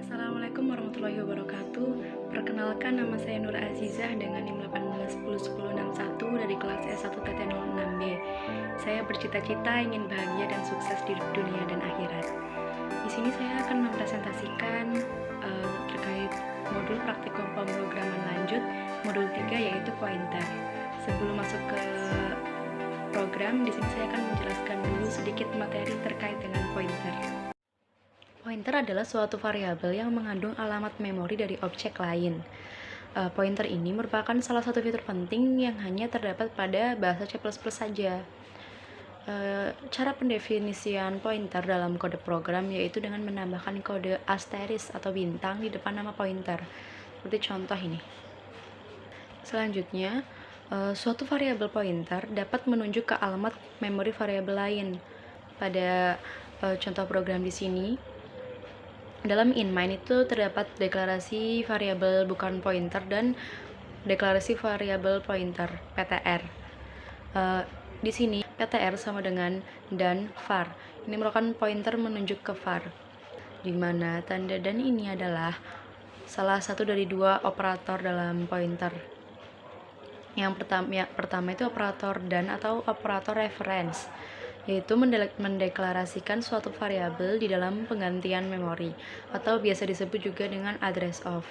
Assalamualaikum warahmatullahi wabarakatuh. Perkenalkan, nama saya Nur Azizah dengan NIM 18101061 dari kelas S1 TT06B. Saya bercita-cita ingin bahagia dan sukses di dunia dan akhirat. Di sini saya akan mempresentasikan terkait modul praktikum pemrograman lanjut modul 3 yaitu pointer. Sebelum masuk ke program, di sini saya akan menjelaskan dulu sedikit materi terkait dengan pointer. Pointer adalah suatu variabel yang mengandung alamat memori dari objek lain. Pointer ini merupakan salah satu fitur penting yang hanya terdapat pada bahasa C++ saja. Cara pendefinisian pointer dalam kode program yaitu dengan menambahkan kode asterisk atau bintang di depan nama pointer. Seperti contoh ini. Selanjutnya, suatu variabel pointer dapat menunjuk ke alamat memori variabel lain. Pada contoh program di sini, dalam inMine itu terdapat deklarasi variabel bukan pointer dan deklarasi variabel pointer (PTR). Di sini PTR sama dengan dan var. Ini merupakan pointer menunjuk ke var, di mana tanda dan ini adalah salah satu dari dua operator dalam pointer. Yang pertama itu operator dan atau operator reference, yaitu mendeklarasikan suatu variabel di dalam penggantian memori, atau biasa disebut juga dengan address of.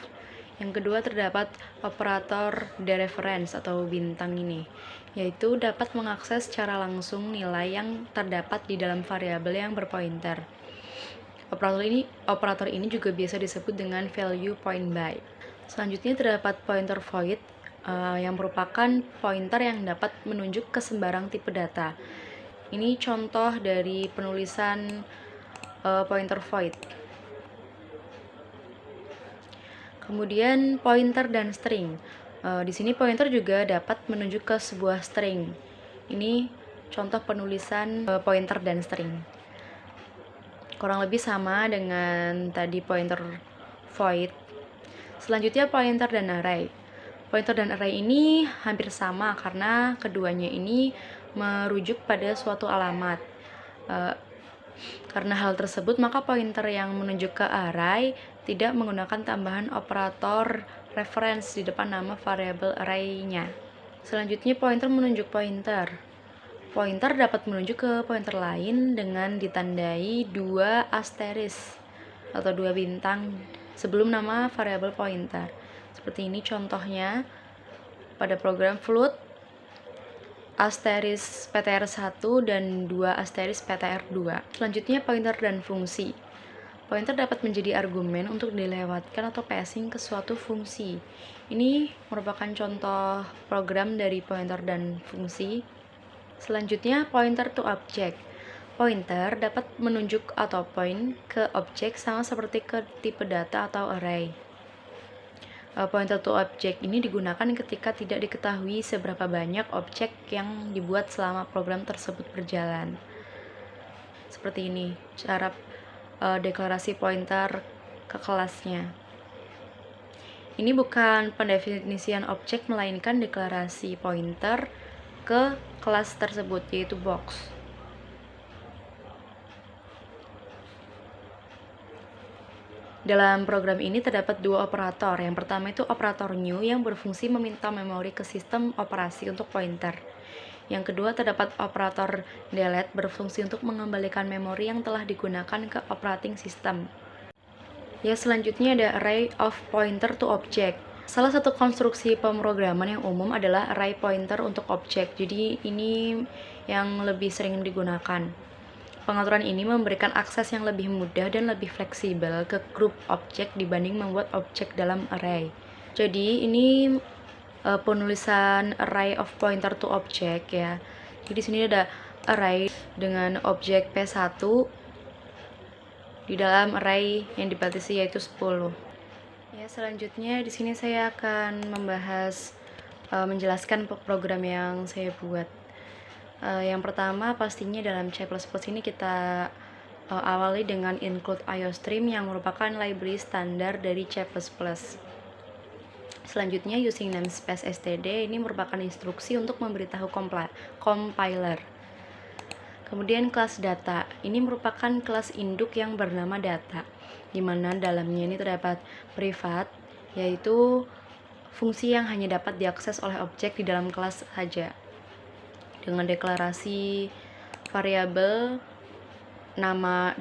Yang kedua terdapat operator dereference atau bintang ini, yaitu dapat mengakses secara langsung nilai yang terdapat di dalam variabel yang berpointer. Operator ini juga biasa disebut dengan value point by. Selanjutnya terdapat pointer void, yang merupakan pointer yang dapat menunjuk ke sembarang tipe data. Ini contoh dari penulisan pointer void. Kemudian pointer dan string. Di sini pointer juga dapat menunjuk ke sebuah string. Ini contoh penulisan pointer dan string. Kurang lebih sama dengan tadi pointer void. Selanjutnya pointer dan array. Pointer dan array ini hampir sama karena keduanya ini merujuk pada suatu alamat. Karena hal tersebut, maka pointer yang menunjuk ke array tidak menggunakan tambahan operator reference di depan nama variabel array-nya. Selanjutnya pointer menunjuk pointer. Pointer dapat menunjuk ke pointer lain dengan ditandai dua asterisk atau dua bintang sebelum nama variabel pointer. Seperti ini contohnya pada program float asterisk ptr1 dan 2 asterisk ptr2. Selanjutnya pointer dan fungsi. Pointer dapat menjadi argumen untuk dilewatkan atau passing ke suatu fungsi. Ini merupakan contoh program dari pointer dan fungsi. Selanjutnya pointer to object. Pointer dapat menunjuk atau point ke objek sama seperti ke tipe data atau array. Pointer to object ini digunakan ketika tidak diketahui seberapa banyak objek yang dibuat selama program tersebut berjalan. Seperti ini cara deklarasi pointer ke kelasnya. Ini bukan pendefinisian objek, melainkan deklarasi pointer ke kelas tersebut, yaitu box. Dalam program ini terdapat dua operator. Yang pertama itu operator new yang berfungsi meminta memori ke sistem operasi untuk pointer. Yang kedua terdapat operator delete berfungsi untuk mengembalikan memori yang telah digunakan ke operating system. Ya, selanjutnya ada array of pointer to object. Salah satu konstruksi pemrograman yang umum adalah array pointer untuk objek. Jadi ini yang lebih sering digunakan. Pengaturan ini memberikan akses yang lebih mudah dan lebih fleksibel ke grup objek dibanding membuat objek dalam array. Jadi ini penulisan array of pointer to object ya. Jadi di sini ada array dengan objek P1 di dalam array yang dibatasi yaitu 10. Ya, selanjutnya di sini saya akan membahas menjelaskan program yang saya buat. Yang pertama pastinya dalam C++ ini kita awali dengan include IOStream yang merupakan library standar dari C++. Selanjutnya using namespace std ini merupakan instruksi untuk memberitahu compiler. Kemudian kelas data ini merupakan kelas induk yang bernama data. di mana dalamnya ini terdapat privat, yaitu fungsi yang hanya dapat diakses oleh objek di dalam kelas saja. Dengan deklarasi variabel nama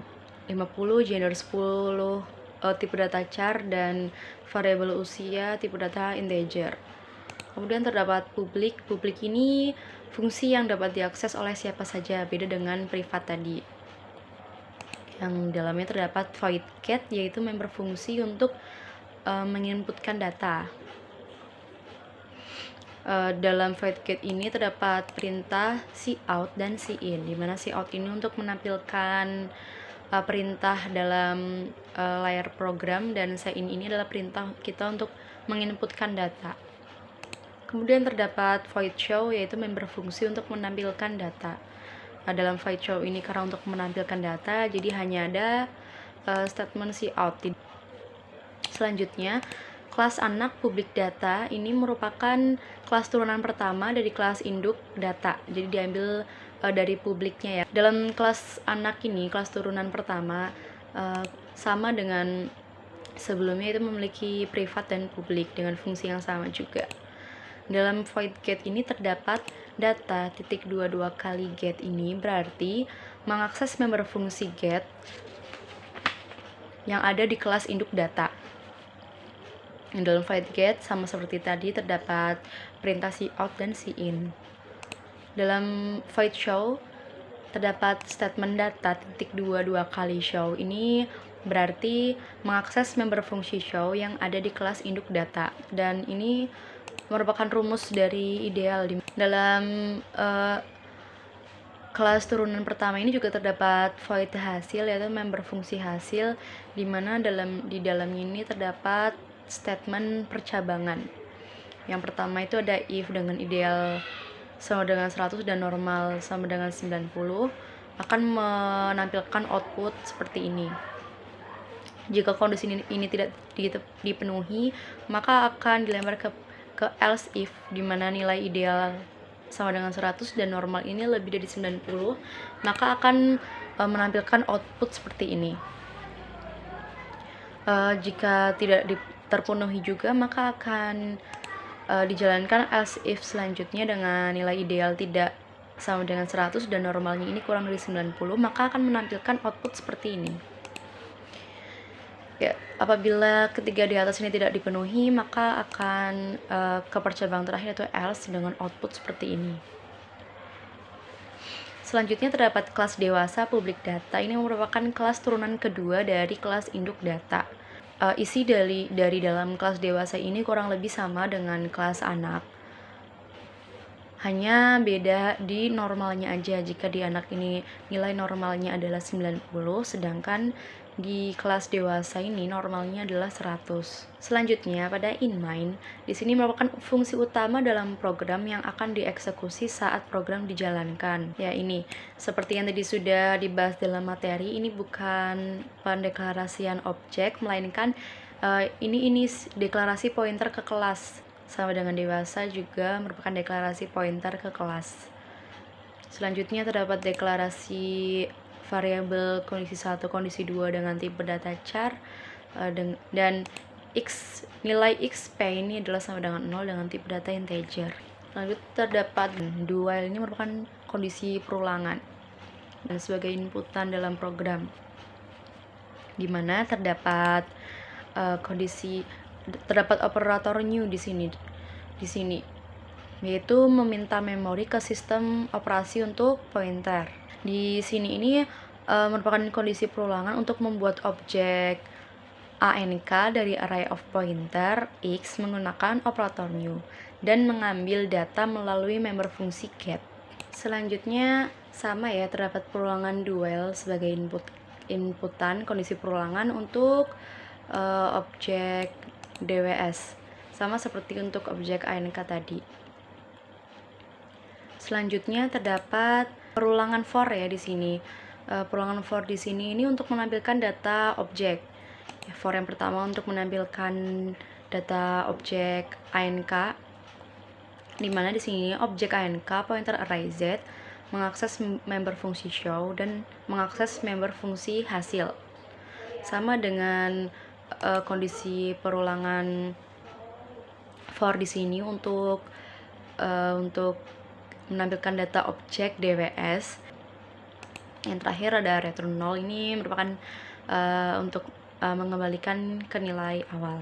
50, gender 10, tipe data char, dan variabel usia tipe data integer. Kemudian terdapat publik. Publik ini fungsi yang dapat diakses oleh siapa saja, beda dengan privat tadi. Yang dalamnya terdapat void get, yaitu member fungsi untuk menginputkan data. Dalam void get ini terdapat perintah cout dan cin, di mana cout ini untuk menampilkan perintah dalam layar program, dan cin ini adalah perintah kita untuk menginputkan data. Kemudian terdapat void show, yaitu member fungsi untuk menampilkan data. Dalam void show ini karena untuk menampilkan data, jadi hanya ada statement cout. Selanjutnya, kelas anak public data ini merupakan kelas turunan pertama dari kelas induk data. Jadi diambil dari publiknya ya. Dalam kelas anak ini, kelas turunan pertama, sama dengan sebelumnya, itu memiliki privat dan publik dengan fungsi yang sama juga. Dalam void get ini terdapat data .22 kali get, ini berarti mengakses member fungsi get yang ada di kelas induk data. Dalam void get sama seperti tadi terdapat perintah cout dan cin. Dalam void show terdapat statement data .22 kali show, ini berarti mengakses member fungsi show yang ada di kelas induk data, dan ini merupakan rumus dari ideal. Dalam kelas turunan pertama ini juga terdapat void hasil, yaitu member fungsi hasil, di mana di dalamnya ini terdapat statement percabangan. Yang pertama itu ada if dengan ideal sama dengan 100 dan normal sama dengan 90, akan menampilkan output seperti ini. Jika kondisi ini tidak dipenuhi, maka akan dilempar ke else if, di mana nilai ideal sama dengan 100 dan normal ini lebih dari 90, maka akan menampilkan output seperti ini. Jika tidak terpenuhi juga, maka akan dijalankan else if selanjutnya dengan nilai ideal tidak sama dengan 100 dan normalnya ini kurang dari 90, maka akan menampilkan output seperti ini. Ya, apabila ketiga di atas ini tidak dipenuhi, maka akan ke percabangan terakhir, yaitu else, dengan output seperti ini. Selanjutnya terdapat kelas dewasa public data. Ini merupakan kelas turunan kedua dari kelas induk data. Isi dari dalam kelas dewasa ini kurang lebih sama dengan kelas anak, hanya beda di normalnya aja. Jika di anak ini nilai normalnya adalah 90, sedangkan di kelas dewasa ini normalnya adalah 100. Selanjutnya pada inMain, di sini merupakan fungsi utama dalam program yang akan dieksekusi saat program dijalankan. Ya, ini seperti yang tadi sudah dibahas dalam materi, ini bukan pendeklarasian objek, melainkan ini deklarasi pointer ke kelas. Sama dengan dewasa juga merupakan deklarasi pointer ke kelas. Selanjutnya terdapat deklarasi variabel kondisi 1, kondisi 2 dengan tipe data char, dan nilai xp ini adalah sama dengan 0 dengan tipe data integer. Lalu terdapat do while, ini merupakan kondisi perulangan dan sebagai inputan dalam program, di mana terdapat terdapat operator new di sini, yaitu meminta memori ke sistem operasi untuk pointer. Di sini ini merupakan kondisi perulangan untuk membuat objek ANK dari array of pointer X menggunakan operator new dan mengambil data melalui member fungsi get. Selanjutnya sama ya, terdapat perulangan do while sebagai inputan kondisi perulangan untuk objek DWS, sama seperti untuk objek ANK tadi. Selanjutnya terdapat perulangan for ya di sini. Perulangan for di sini ini untuk menampilkan data objek. For yang pertama untuk menampilkan data objek ANK, di mana di sini objek ANK pointer array Z mengakses member fungsi show dan mengakses member fungsi hasil. Sama dengan kondisi perulangan for di sini untuk menampilkan data objek DWS. Yang terakhir ada return 0, ini merupakan untuk mengembalikan ke nilai awal.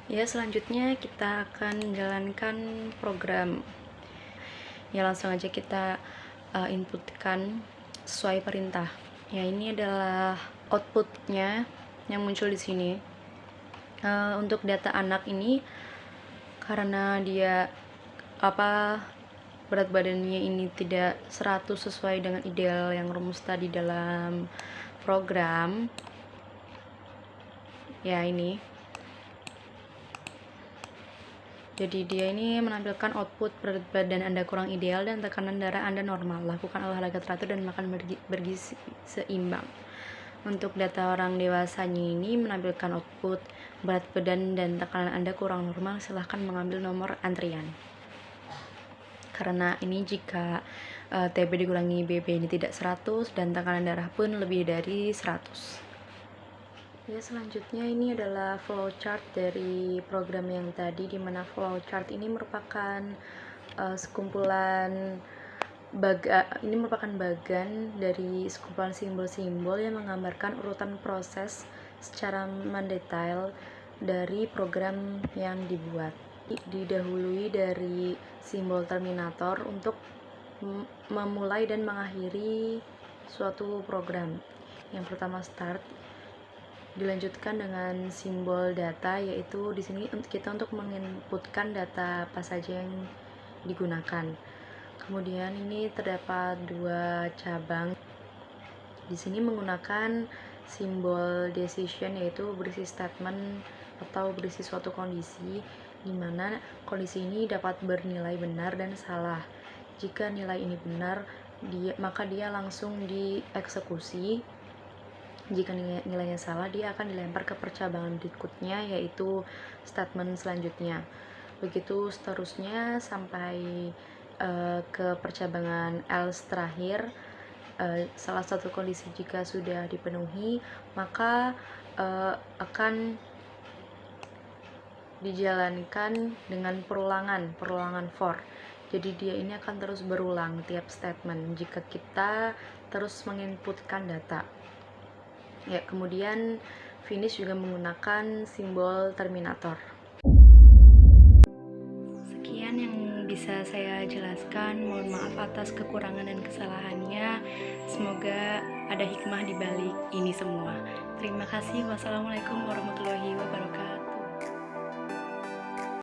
Ya, selanjutnya kita akan menjalankan program. Ya, langsung aja kita inputkan sesuai perintah. Ya, ini adalah outputnya yang muncul di sini. Untuk data anak ini, karena dia berat badannya ini tidak 100 sesuai dengan ideal yang rumus tadi dalam program, ya ini. Jadi dia ini menampilkan output berat badan Anda kurang ideal dan tekanan darah Anda normal. Lakukan olahraga teratur dan makan bergizi seimbang. Untuk data orang dewasanya ini menampilkan output berat badan dan tekanan Anda kurang normal. Silahkan mengambil nomor antrian. Karena ini jika TB dikurangi BB ini tidak 100 dan tekanan darah pun lebih dari 100. Ya, selanjutnya ini adalah flowchart dari program yang tadi, di mana flowchart ini merupakan bagian dari sekumpulan simbol-simbol yang menggambarkan urutan proses secara mendetail dari program yang dibuat. Didahului dari simbol terminator untuk memulai dan mengakhiri suatu program. Yang pertama start, dilanjutkan dengan simbol data, yaitu di sini kita untuk menginputkan data apa saja yang digunakan. Kemudian ini terdapat 2 cabang. Di sini menggunakan simbol decision, yaitu berisi statement atau berisi suatu kondisi, di mana kondisi ini dapat bernilai benar dan salah. Jika nilai ini benar, maka dia langsung dieksekusi. Jika nilainya salah, dia akan dilempar ke percabangan berikutnya, yaitu statement selanjutnya. Begitu seterusnya sampai ke percabangan else terakhir. Salah satu kondisi jika sudah dipenuhi, maka akan dijalankan dengan perulangan for. Jadi dia ini akan terus berulang tiap statement jika kita terus menginputkan data. Ya, kemudian finish juga menggunakan simbol terminator. Sekian yang bisa saya jelaskan. Mohon maaf atas kekurangan dan kesalahannya. Semoga ada hikmah di balik ini semua. Terima kasih. Wassalamualaikum warahmatullahi wabarakatuh.